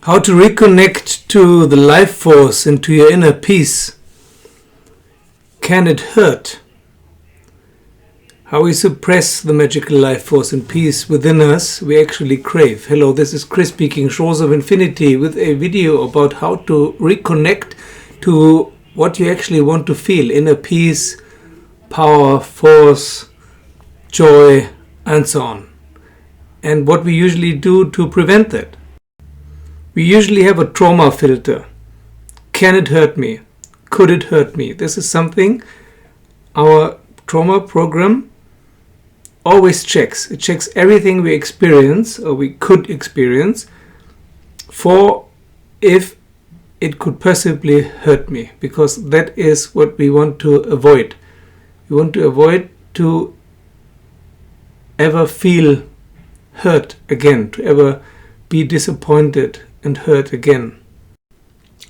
How to reconnect to the life force and to your inner peace. Can it hurt? How we suppress the magical life force and peace within us we actually crave. Hello, this is Chris speaking, Shores of Infinity, with a video about how to reconnect to what you actually want to feel. Inner peace, power, force, joy, and so on. And what we usually do to prevent that. We usually have a trauma filter. Can it hurt me? Could it hurt me? This is something our trauma program always checks. It checks everything we experience or we could experience for if it could possibly hurt me, because that is what we want to avoid. We want to avoid to ever feel hurt again, to ever be disappointed and hurt again.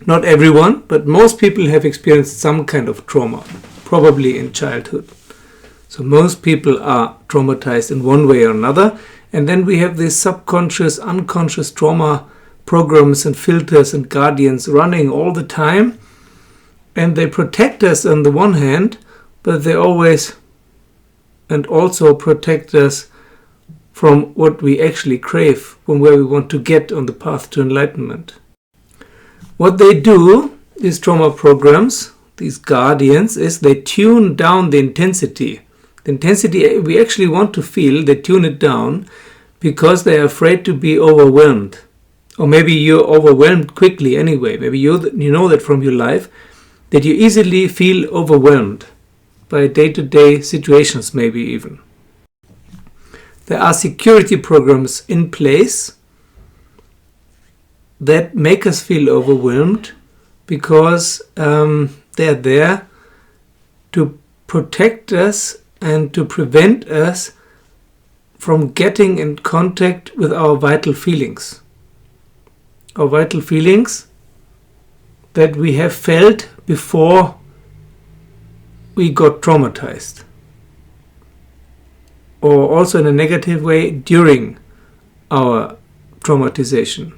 Not everyone, but most people have experienced some kind of trauma, probably in childhood. So most people are traumatized in one way or another. And then we have these subconscious, unconscious trauma programs and filters and guardians running all the time. And they protect us on the one hand, but they always and also protect us from what we actually crave, from where we want to get on the path to enlightenment. What they do, these trauma programs, these guardians, is they tune down the intensity. The intensity we actually want to feel, they tune it down because they are afraid to be overwhelmed. Or maybe you're overwhelmed quickly anyway. Maybe you know that from your life, that you easily feel overwhelmed by day-to-day situations, maybe even. There are security programs in place that make us feel overwhelmed because they are there to protect us and to prevent us from getting in contact with our vital feelings. Our vital feelings that we have felt before we got traumatized. Or also in a negative way during our traumatization.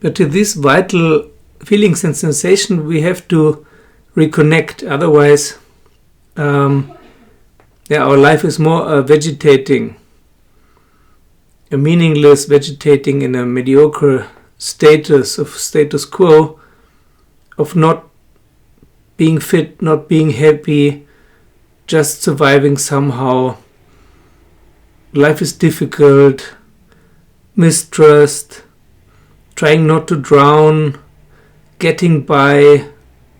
But to these vital feelings and sensations we have to reconnect. Otherwise, our life is more vegetating, a meaningless vegetating in a mediocre status quo, of not being fit, not being happy, just surviving somehow. Life is difficult, mistrust, trying not to drown, getting by,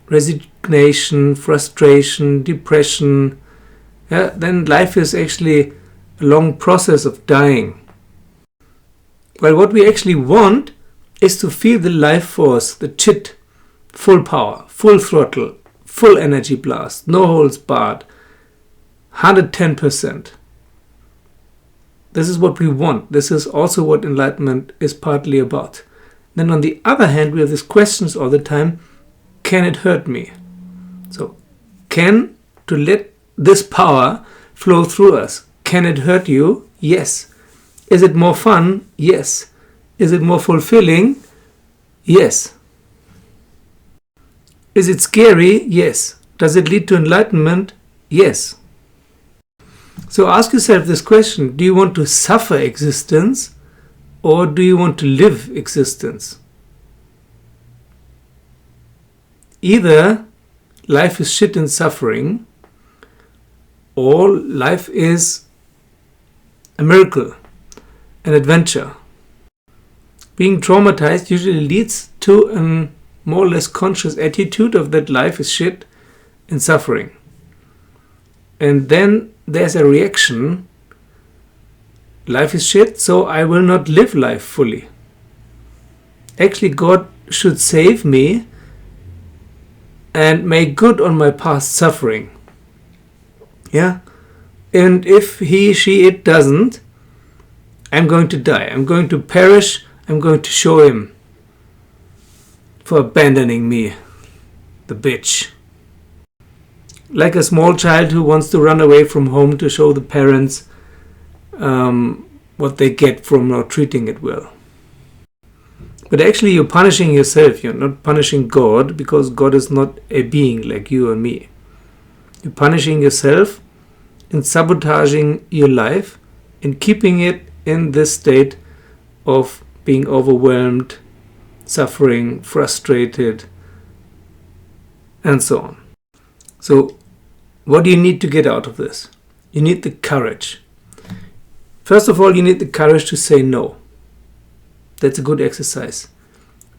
resignation, frustration, depression. Then life is actually a long process of dying. Well, what we actually want is to feel the life force, the chit, full power, full throttle, full energy blast, no holds barred, 110%. This is what we want. This is also what enlightenment is partly about. Then on the other hand, we have these questions all the time. Can it hurt me? So, to let this power flow through us. Can it hurt you? Yes. Is it more fun? Yes. Is it more fulfilling? Yes. Is it scary? Yes. Does it lead to enlightenment? Yes. So ask yourself this question: do you want to suffer existence or do you want to live existence? Either life is shit and suffering, or life is a miracle, an adventure. Being traumatized usually leads to a more or less conscious attitude of that life is shit and suffering. And then there's a reaction. Life is shit, so I will not live life fully. Actually, God should save me and make good on my past suffering. Yeah? And if he, she, it doesn't, I'm going to die. I'm going to perish. I'm going to show him for abandoning me, the bitch. Like a small child who wants to run away from home to show the parents what they get from not treating it well. But actually you're punishing yourself. You're not punishing God, because God is not a being like you or me. You're punishing yourself in sabotaging your life and keeping it in this state of being overwhelmed, suffering, frustrated, and so on. So what do you need to get out of this? You need the courage. First of all, you need the courage to say no. That's a good exercise.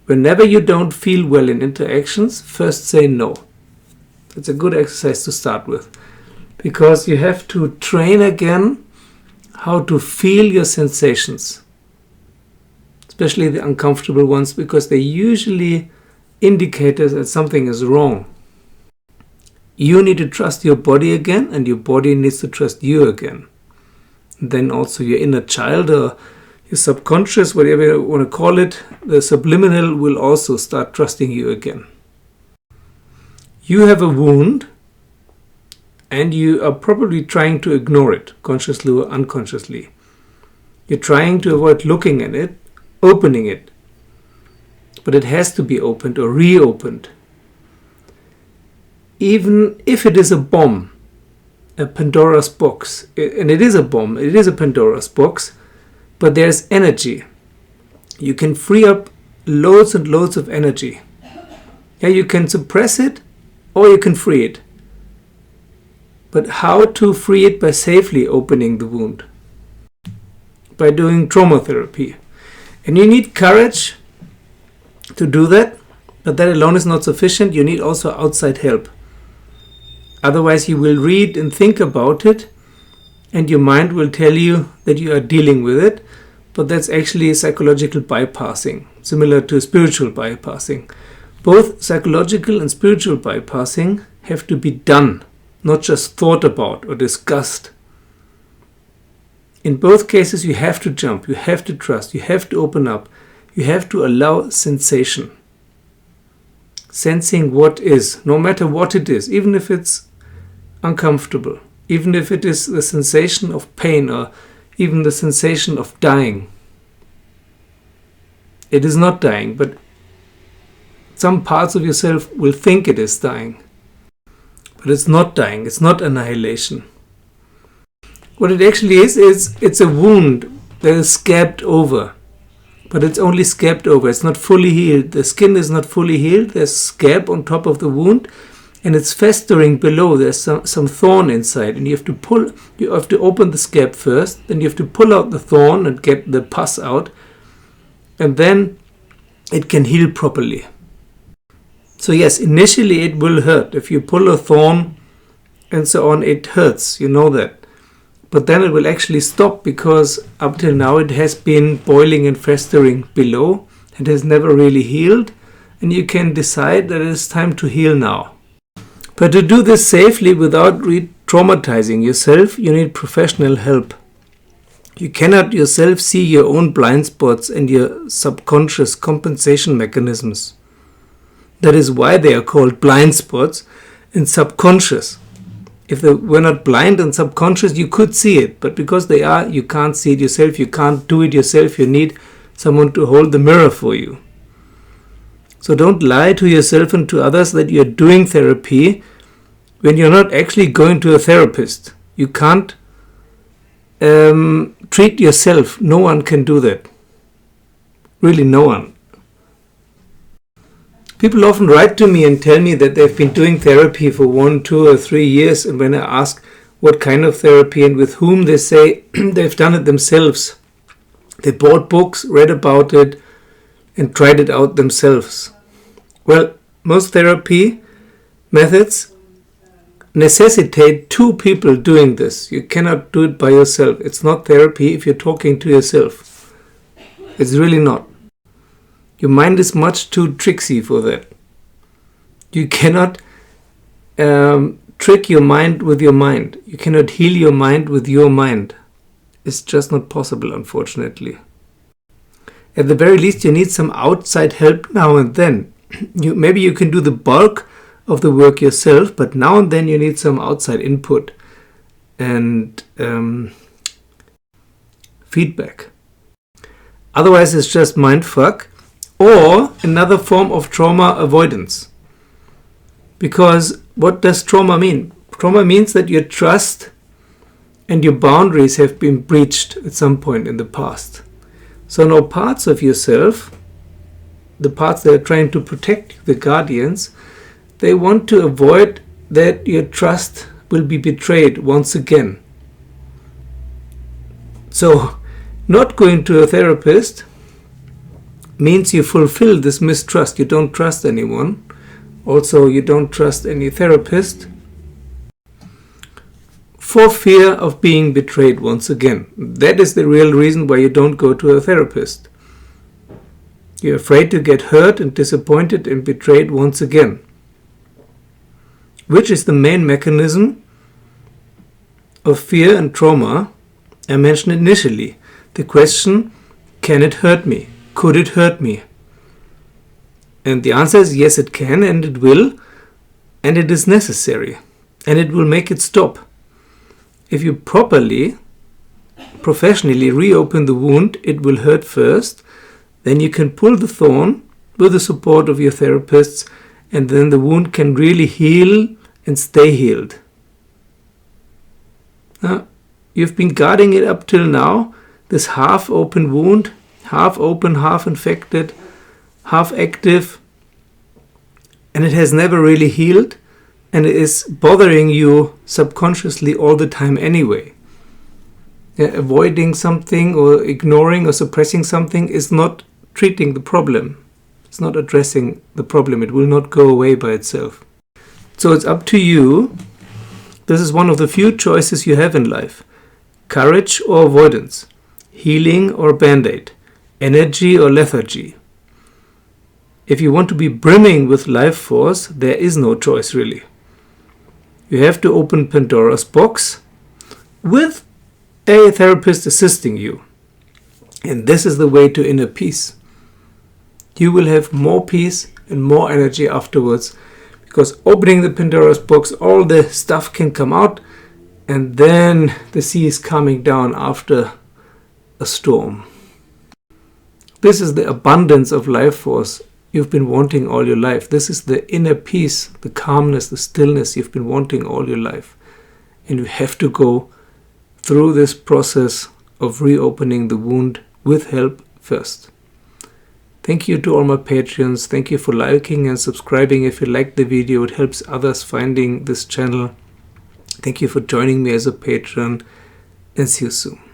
Whenever you don't feel well in interactions, first say no. That's a good exercise to start with. Because you have to train again how to feel your sensations. Especially the uncomfortable ones, because they're usually indicators that something is wrong. You need to trust your body again, and your body needs to trust you again. And then also your inner child, or your subconscious, whatever you want to call it, the subliminal will also start trusting you again. You have a wound, and you are probably trying to ignore it, consciously or unconsciously. You're trying to avoid looking at it, opening it. But it has to be opened or reopened. Even if it is a bomb, a Pandora's box, and it is a bomb, it is a Pandora's box, but there's energy. You can free up loads and loads of energy. Yeah, you can suppress it or you can free it. But how to free it? By safely opening the wound. By doing trauma therapy. And you need courage to do that, but that alone is not sufficient. You need also outside help. Otherwise you will read and think about it, and your mind will tell you that you are dealing with it, but that's actually psychological bypassing, similar to spiritual bypassing. Both psychological and spiritual bypassing have to be done, not just thought about or discussed. In both cases you have to jump, you have to trust, you have to open up, you have to allow sensation. Sensing what is, no matter what it is, even if it's uncomfortable, even if it is the sensation of pain or even the sensation of dying. It is not dying, but some parts of yourself will think it is dying. But it's not dying, it's not annihilation. What it actually is it's a wound that is scabbed over. But it's only scabbed over, it's not fully healed. The skin is not fully healed, there's scab on top of the wound, and it's festering below. There's some thorn inside, and you have to open the scab first, then you have to pull out the thorn and get the pus out, and then it can heal properly. So yes, initially it will hurt. If you pull a thorn and so on, it hurts, you know that. But then it will actually stop, because up till now it has been boiling and festering below. It has never really healed, and you can decide that it is time to heal now. But to do this safely without re-traumatizing yourself, you need professional help. You cannot yourself see your own blind spots and your subconscious compensation mechanisms. That is why they are called blind spots and subconscious. If they were not blind and subconscious, you could see it. But because they are, you can't see it yourself. You can't do it yourself. You need someone to hold the mirror for you. So don't lie to yourself and to others that you're doing therapy when you're not actually going to a therapist. You can't treat yourself. No one can do that. Really, no one. People often write to me and tell me that they've been doing therapy for 1, 2, or 3 years, and when I ask what kind of therapy and with whom, they say they've done it themselves. They bought books, read about it, and tried it out themselves. Well, most therapy methods necessitate 2 people doing this. You cannot do it by yourself. It's not therapy if you're talking to yourself. It's really not. Your mind is much too tricksy for that. You cannot trick your mind with your mind. You cannot heal your mind with your mind. It's just not possible, unfortunately. At the very least, you need some outside help now and then. Maybe you can do the bulk of the work yourself, but now and then you need some outside input and feedback. Otherwise, it's just mind fuck. or another form of trauma avoidance. Because what does trauma mean? Trauma means that your trust and your boundaries have been breached at some point in the past. So now parts of yourself, the parts that are trying to protect you, the guardians, they want to avoid that your trust will be betrayed once again. So not going to a therapist means you fulfill this mistrust. You don't trust anyone. Also, you don't trust any therapist for fear of being betrayed once again. That is the real reason why you don't go to a therapist. You're afraid to get hurt and disappointed and betrayed once again, which is the main mechanism of fear and trauma I mentioned initially. The question, can it hurt me? Could it hurt me? And the answer is yes, it can, and it will, and it is necessary, and it will make it stop. If you properly, professionally reopen the wound, it will hurt first, then you can pull the thorn with the support of your therapists, and then the wound can really heal and stay healed. Now, you've been guarding it up till now, this half-open wound, half open, half infected, half active, and it has never really healed, and it is bothering you subconsciously all the time anyway. Avoiding something or ignoring or suppressing something is not treating the problem. It's not addressing the problem. It will not go away by itself. So it's up to you. This is one of the few choices you have in life. Courage or avoidance. Healing or band-aid. Energy or lethargy. If you want to be brimming with life force, there is no choice really. You have to open Pandora's box with a therapist assisting you. And this is the way to inner peace. You will have more peace and more energy afterwards, because opening the Pandora's box, all the stuff can come out, and then the sea is coming down after a storm. This is the abundance of life force you've been wanting all your life. This is the inner peace, the calmness, the stillness you've been wanting all your life. And you have to go through this process of reopening the wound with help first. Thank you to all my patrons. Thank you for liking and subscribing. If you liked the video, it helps others finding this channel. Thank you for joining me as a patron, and see you soon.